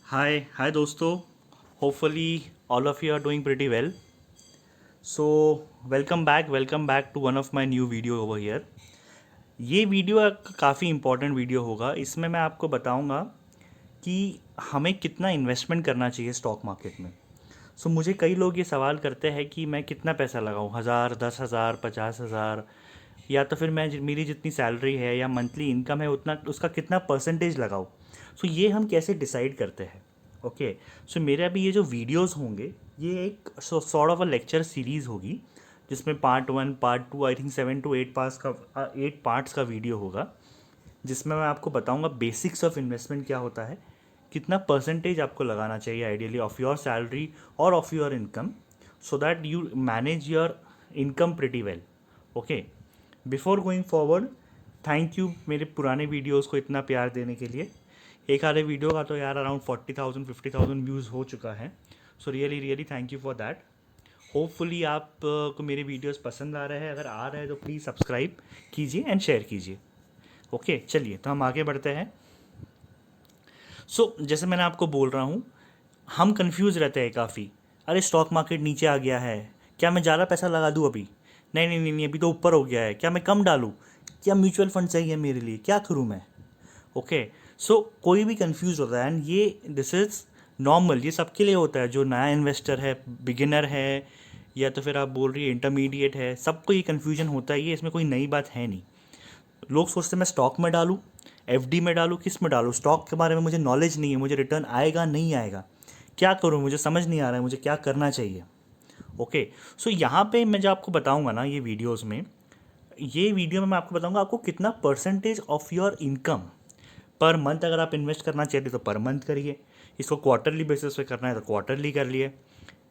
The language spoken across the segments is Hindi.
Hi दोस्तों. Hopefully all of you are doing pretty well. So welcome back to one of my new video over here. ये वीडियो काफ़ी इम्पोर्टेंट वीडियो होगा. इसमें मैं आपको बताऊंगा कि हमें कितना इन्वेस्टमेंट करना चाहिए स्टॉक मार्केट में. मुझे कई लोग ये सवाल करते हैं कि मैं कितना पैसा लगाऊं, 1000, 10,000, 50,000, या तो फिर मैं मेरी जितनी सैलरी है या मंथली इनकम है उतना उसका कितना परसेंटेज लगाऊं. ये हम कैसे डिसाइड करते हैं. ओके. मेरे अभी ये जो वीडियोस होंगे ये एक sort of a lecture series होगी जिसमें part 1 part 2 I think 7 to 8 parts का वीडियो होगा, जिसमें मैं आपको बताऊंगा बेसिक्स ऑफ इन्वेस्टमेंट क्या होता है, कितना परसेंटेज आपको लगाना चाहिए आइडियली ऑफ योर सैलरी और of your income, so that you manage your income pretty well. Okay. Before going forward, thank you मेरे पुराने वीडियोस को इतना प्यार देने के लिए. एक आधे वीडियो का तो यार अराउंड 40,000 50,000 व्यूज़ हो चुका है. Really really thank you for that. Hopefully आप को मेरे वीडियोस पसंद आ रहे हैं. अगर आ रहे हैं तो प्लीज़ सब्सक्राइब कीजिए एंड शेयर कीजिए. ओके. चलिए तो हम आगे बढ़ते हैं. जैसे मैंने आपको बोल रहा हूँ, हम कंफ्यूज रहते हैं काफ़ी. अरे स्टॉक मार्केट नीचे आ गया है, क्या मैं ज़्यादा पैसा लगा दूँ अभी? नहीं नहीं नहीं नहीं, अभी तो ऊपर हो गया है, क्या मैं कम डालूँ? क्या म्यूचुअल फंड चाहिए मेरे लिए, क्या करूँ मैं? ओके. कोई भी कंफ्यूज होता है एंड ये दिस इज़ नॉर्मल. ये सबके लिए होता है, जो नया इन्वेस्टर है, बिगिनर है, या तो फिर आप बोल रही है इंटरमीडिएट है, सबको ये कन्फ्यूजन होता ही है. इसमें कोई नई बात है नहीं. लोग सोचते हैं मैं स्टॉक में डालूँ, एफडी में डालूँ, किस में डालूँ? स्टॉक के बारे में मुझे नॉलेज नहीं है, मुझे रिटर्न आएगा नहीं आएगा, क्या करूँ, मुझे समझ नहीं आ रहा है, मुझे क्या करना चाहिए. ओके. यहाँ पे मैं जो आपको बताऊँगा ना ये वीडियोज़ में, ये वीडियो में मैं आपको बताऊँगा आपको कितना percentage of your income per month अगर आप इन्वेस्ट करना चाहते तो पर मंथ करिए. इसको क्वार्टरली बेसिस पे करना है तो क्वार्टरली कर लिए.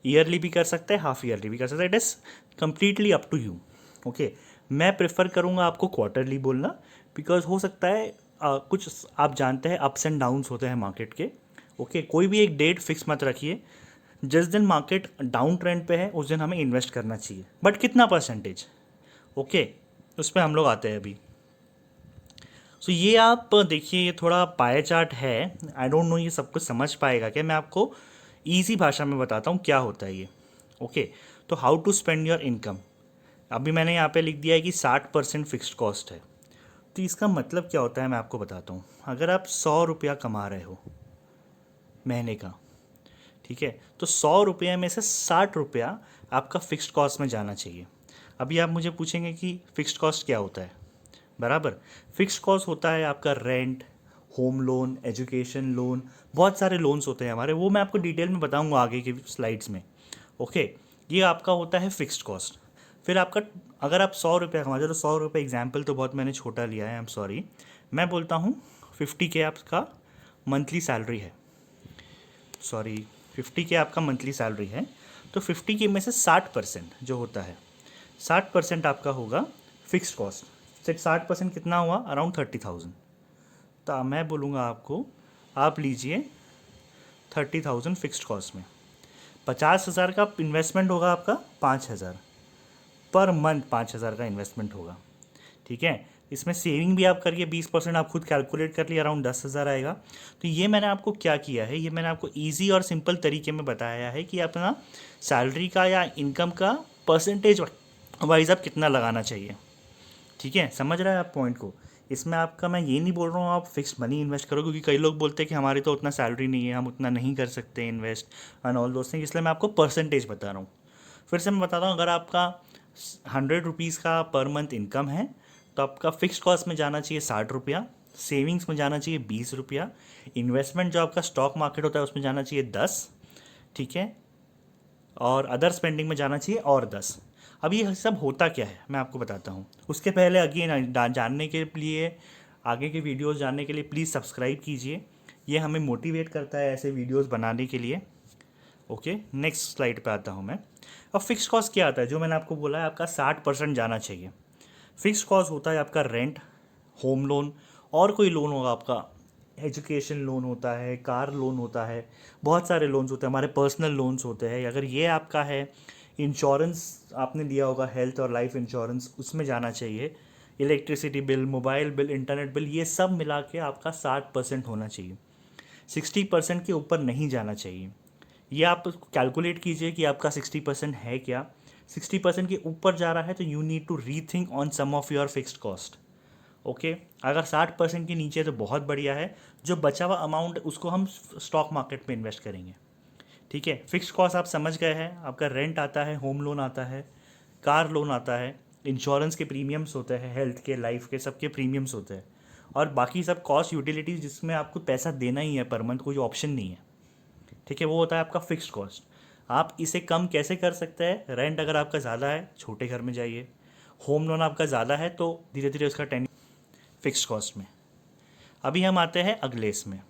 ईयरली भी कर सकते हैं, हाफ ईयरली भी कर सकते हैं. It is completely up to you. Okay. मैं प्रेफर करूँगा आपको क्वार्टरली बोलना, बिकॉज हो सकता है कुछ आप जानते हैं अप्स एंड डाउन्स होते हैं मार्केट के. ओके. कोई भी एक डेट फिक्स मत रखिए. जिस दिन मार्केट डाउन ट्रेंड पे है उस दिन हमें इन्वेस्ट करना चाहिए, बट कितना परसेंटेज. ओके. उस पर हम लोग आते हैं अभी. ये आप देखिए, ये थोड़ा पाए चार्ट है. आई डोंट नो ये सब कुछ समझ पाएगा क्या. मैं आपको ईजी भाषा में बताता हूँ क्या होता है ये. ओके. तो how to spend your income. अभी मैंने यहाँ पे लिख दिया है कि 60% फिक्स्ड कॉस्ट है. तो इसका मतलब क्या होता है मैं आपको बताता हूँ. अगर आप 100 रुपया कमा रहे हो महीने का, ठीक है, तो 100 रुपये में से 60 रुपया आपका फिक्स्ड कॉस्ट में जाना चाहिए. अभी आप मुझे पूछेंगे कि फिक्स्ड कॉस्ट क्या होता है. बराबर. फिक्स्ड कॉस्ट होता है आपका rent, home loan, education loan, बहुत सारे लोन्स होते हैं हमारे, वो मैं आपको डिटेल में बताऊंगा आगे की स्लाइड्स में. ओके. ये आपका होता है फिक्स्ड कॉस्ट. फिर आपका, अगर आप 100 रुपया कमाते हो तो 100 रुपये एग्जाम्पल तो बहुत मैंने छोटा लिया है, आई एम सॉरी. मैं बोलता हूँ 50K आपका मंथली सैलरी है. सॉरी, 50K आपका मंथली सैलरी है. तो 50K में से 60% जो होता है, 60% आपका होगा फिक्स्ड कॉस्ट. 60% कितना हुआ? अराउंड 30,000. तो मैं बोलूँगा आपको, आप लीजिए 30,000 फिक्स्ड कॉस्ट में. 50,000 का इन्वेस्टमेंट होगा आपका, 5,000 पर मंथ 5,000 का इन्वेस्टमेंट होगा. ठीक है. इसमें सेविंग भी आप करिए 20%, आप खुद कैलकुलेट कर लिए, अराउंड 10,000 आएगा. तो ये मैंने आपको क्या किया है, ये मैंने आपको ईजी और सिंपल तरीके में बताया है कि अपना सैलरी का या इनकम का परसेंटेज वाइज आप कितना लगाना चाहिए. ठीक है. समझ रहे हैं आप पॉइंट को. इसमें आपका, मैं ये नहीं बोल रहा हूँ आप फिक्स मनी इन्वेस्ट करो, क्योंकि कई लोग बोलते हैं कि हमारी तो उतना सैलरी नहीं है, हम उतना नहीं कर सकते इन्वेस्ट एंड ऑल दोस्त थिंग. इसलिए मैं आपको परसेंटेज बता रहा हूँ. फिर से मैं बताता हूँ, अगर आपका 100 रुपीज़ का पर मंथ इनकम है तो आपका फिक्स्ड कॉस्ट में जाना चाहिए 60 रुपया, सेविंग्स में जाना चाहिए 20 रुपया, इन्वेस्टमेंट जो आपका स्टॉक मार्केट होता है उसमें जाना चाहिए 10. ठीक है. और अदर स्पेंडिंग में जाना चाहिए और 10. अब ये सब होता क्या है मैं आपको बताता हूँ. उसके पहले अगेन जानने के लिए, आगे के वीडियोस जानने के लिए प्लीज़ सब्सक्राइब कीजिए. ये हमें मोटिवेट करता है ऐसे वीडियोस बनाने के लिए. ओके. नेक्स्ट स्लाइड पे आता हूँ मैं. अब फिक्स कॉस्ट क्या आता है, जो मैंने आपको बोला है आपका 60% जाना चाहिए. फिक्स कॉस्ट होता है आपका रेंट, होम लोन, और कोई लोन होगा आपका, एजुकेशन लोन होता है, कार लोन होता है, बहुत सारे लोन्स होते हैं हमारे, पर्सनल लोन्स होते हैं. अगर ये आपका है, इंश्योरेंस आपने लिया होगा, हेल्थ और लाइफ इंश्योरेंस, उसमें जाना चाहिए. Electricity bill, mobile bill, internet bill, ये सब मिला के आपका 60% होना चाहिए. 60% के ऊपर नहीं जाना चाहिए। ये आप कैलकुलेट कीजिए कि आपका 60% है क्या। 60% के ऊपर जा रहा है तो you need to rethink on some of your fixed cost. Okay, अगर 60% के नीचे है तो बहुत बढ़िया है। जो बचा हुआ अमाउंट उसको हम स्टॉक मार्केट में इन्वेस्ट करेंगे। ठीक है, फिक्स्ड कॉस्ट आप समझ गए हैं, आपका रेंट आता है, होम लोन आता है, कार लोन आता है, इंश्योरेंस के प्रीमियम्स होते हैं, हेल्थ के, लाइफ के, सबके प्रीमियम्स होते हैं, और बाकी सब कॉस्ट यूटिलिटीज़ जिसमें आपको पैसा देना ही है पर मंथ, कोई ऑप्शन नहीं है। ठीक है, वो होता है आपका फिक्स्ड कॉस्ट। आप इसे कम कैसे कर सकते हैं? रेंट अगर आपका ज़्यादा है, छोटे घर में जाइए। होम लोन आपका ज़्यादा है तो धीरे धीरे उसका टेन फिक्स्ड कॉस्ट में। अभी हम आते हैं अगले इसमें।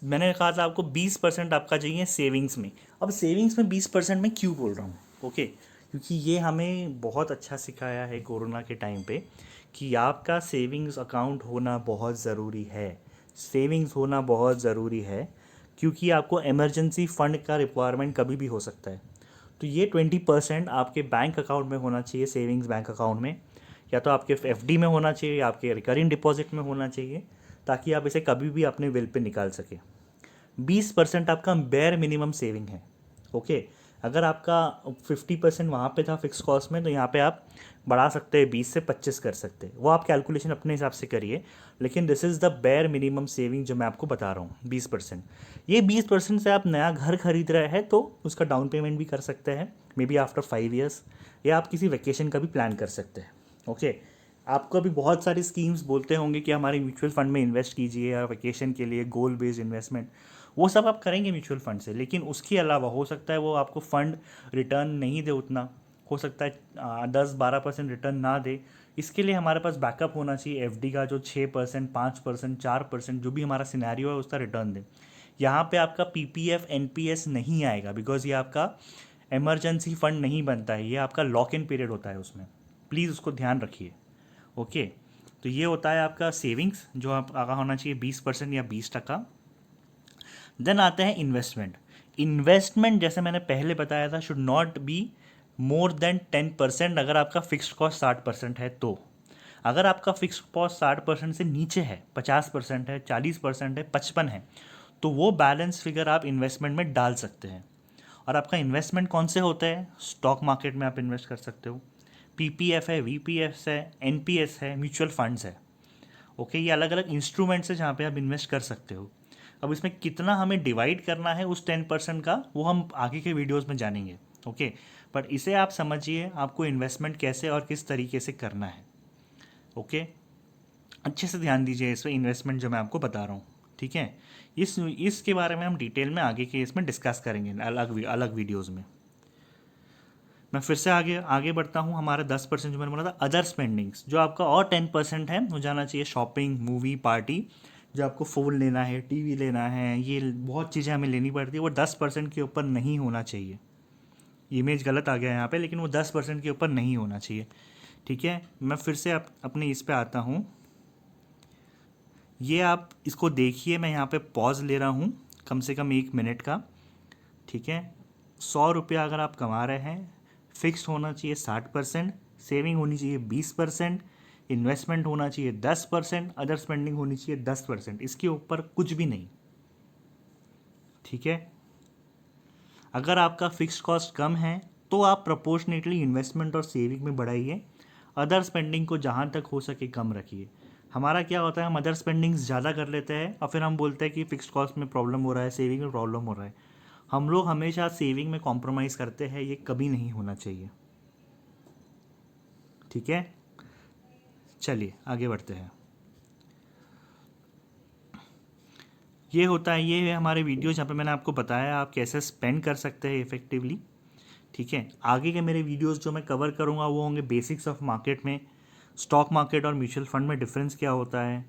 मैंने कहा था आपको 20% आपका चाहिए सेविंग्स में। अब सेविंग्स में 20% में क्यों बोल रहा हूँ? ओके, क्योंकि ये हमें बहुत अच्छा सिखाया है कोरोना के टाइम पे कि आपका सेविंग्स अकाउंट होना बहुत ज़रूरी है। सेविंग्स होना बहुत ज़रूरी है क्योंकि आपको इमरजेंसी फ़ंड का रिक्वायरमेंट कभी भी हो सकता है। तो ये 20% आपके बैंक अकाउंट में होना चाहिए, सेविंग्स बैंक अकाउंट में, या तो आपके एफडी में होना चाहिए या आपके रिकरिंग डिपॉजिट में होना चाहिए, ताकि आप इसे कभी भी अपने विल पे निकाल सकें। 20% आपका बेयर मिनिमम सेविंग है। ओके, अगर आपका 50% वहाँ पे था फिक्स कॉस्ट में, तो यहाँ पे आप बढ़ा सकते हैं, 20 से 25 कर सकते हैं, वो आप कैलकुलेशन अपने हिसाब से करिए। लेकिन this is the bare minimum saving जो मैं आपको बता रहा हूँ, 20%। ये 20% से आप नया घर खरीद रहे हैं तो उसका डाउन पेमेंट भी कर सकते हैं, मे बी आफ्टर 5 ईयर्स, या आप किसी वेकेशन का भी प्लान कर सकते हैं। ओके, आपको अभी बहुत सारी स्कीम्स बोलते होंगे कि हमारे म्यूचुअल फंड में इन्वेस्ट कीजिए या वेकेशन के लिए गोल बेस्ड इन्वेस्टमेंट, वो सब आप करेंगे म्यूचुअल फंड से, लेकिन उसके अलावा हो सकता है वो आपको फंड रिटर्न नहीं दे उतना, हो सकता है 10-12% रिटर्न ना दे। इसके लिए हमारे पास बैकअप होना चाहिए एफडी का, जो 6%, 5%, 4%, जो भी हमारा सिनेरियो है उसका रिटर्न दे। यहाँ पे आपका पीपीएफ एनपीएस नहीं आएगा, बिकॉज ये आपका इमरजेंसी फंड नहीं बनता है, ये आपका लॉक इन पीरियड होता है उसमें। प्लीज़ उसको ध्यान रखिए। ओके, तो ये होता है आपका सेविंग्स, जो आप आगा होना चाहिए 20% या 20%। देन आते हैं इन्वेस्टमेंट। इन्वेस्टमेंट जैसे मैंने पहले बताया था, should not be more than 10% अगर आपका फिक्स्ड कॉस्ट 60% है तो। अगर आपका फिक्स्ड कॉस्ट 60% से नीचे है, 50% है, 40% है, 55 है, तो वो बैलेंस फिगर आप इन्वेस्टमेंट में डाल सकते हैं। और आपका इन्वेस्टमेंट कौन से होते हैं? स्टॉक मार्केट में आप इन्वेस्ट कर सकते हो, पीपीएफ है, वीपीएफ है, एनपीएस है, म्यूचुअल फंड्स है। ओके, ये अलग अलग इंस्ट्रूमेंट्स है जहाँ पे आप इन्वेस्ट कर सकते हो। अब इसमें कितना हमें डिवाइड करना है उस 10% का, वो हम आगे के वीडियोस में जानेंगे। ओके, बट इसे आप समझिए आपको इन्वेस्टमेंट कैसे और किस तरीके से करना है। ओके, अच्छे से ध्यान दीजिए इस पर, इन्वेस्टमेंट जो मैं आपको बता रहा हूँ। ठीक है, इसके बारे में हम डिटेल में आगे के इसमें डिस्कस करेंगे अलग अलग वीडियोज़ में। मैं फिर से आगे आगे बढ़ता हूँ। हमारा 10% जो मैंने बोला था अदर स्पेंडिंग्स, जो आपका और 10% है वो जाना चाहिए शॉपिंग, मूवी, पार्टी। जो आपको फ़ोन लेना है, टीवी लेना है, ये बहुत चीज़ें हमें लेनी पड़ती है, वो 10% के ऊपर नहीं होना चाहिए। इमेज गलत आ गया यहाँ पे, लेकिन वो 10% के ऊपर नहीं होना चाहिए। ठीक है, मैं फिर से अपने इस पे आता हूँ। ये आप इसको देखिए, मैं यहाँ पे पॉज ले रहा हूँ कम से कम 1 मिनट का। ठीक है, 100 रुपया अगर आप कमा रहे हैं, फिक्स होना चाहिए 60%, सेविंग होनी चाहिए 20%, इन्वेस्टमेंट होना चाहिए 10%, अदर स्पेंडिंग होनी चाहिए 10%, इसके ऊपर कुछ भी नहीं। ठीक है, अगर आपका फिक्स कॉस्ट कम है तो आप प्रोपोर्शनेटली इन्वेस्टमेंट और सेविंग में बढ़ाइए, अदर स्पेंडिंग को जहाँ तक हो सके कम रखिए। हमारा क्या होता है, हम अदर स्पेंडिंग्स ज़्यादा कर लेते हैं और फिर हम बोलते हैं कि फिक्स कॉस्ट में प्रॉब्लम हो रहा है, सेविंग में प्रॉब्लम हो रहा है। हम लोग हमेशा सेविंग में कॉम्प्रोमाइज़ करते हैं, ये कभी नहीं होना चाहिए। ठीक है, चलिए आगे बढ़ते हैं। ये होता है, ये है हमारे वीडियो जहाँ पे मैंने आपको बताया आप कैसे स्पेंड कर सकते हैं इफ़ेक्टिवली। ठीक है, आगे के मेरे वीडियोस जो मैं कवर करूँगा वो होंगे बेसिक्स ऑफ मार्केट में, स्टॉक मार्केट और म्यूचुअल फंड में डिफरेंस क्या होता है,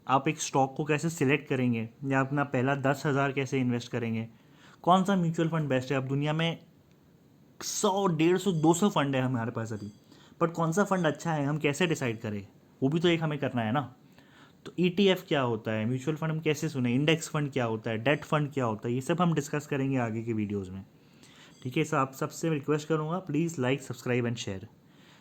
आप एक स्टॉक को कैसे सिलेक्ट करेंगे, या अपना पहला 10,000 कैसे इन्वेस्ट करेंगे, कौन सा म्यूचुअल फंड बेस्ट है। अब दुनिया में 100, 150, 200 फंड है हमारे पास अभी, बट कौन सा फंड अच्छा है हम कैसे डिसाइड करें, वो भी तो एक हमें करना है ना। तो ईटीएफ क्या होता है, म्यूचुअल फंड हम कैसे सुने, इंडेक्स फंड क्या होता है, डेट फंड क्या होता है, ये सब हम डिस्कस करेंगे आगे के वीडियोज़ में। ठीक है, सो आप सबसे रिक्वेस्ट करूँगा, please like, subscribe and share.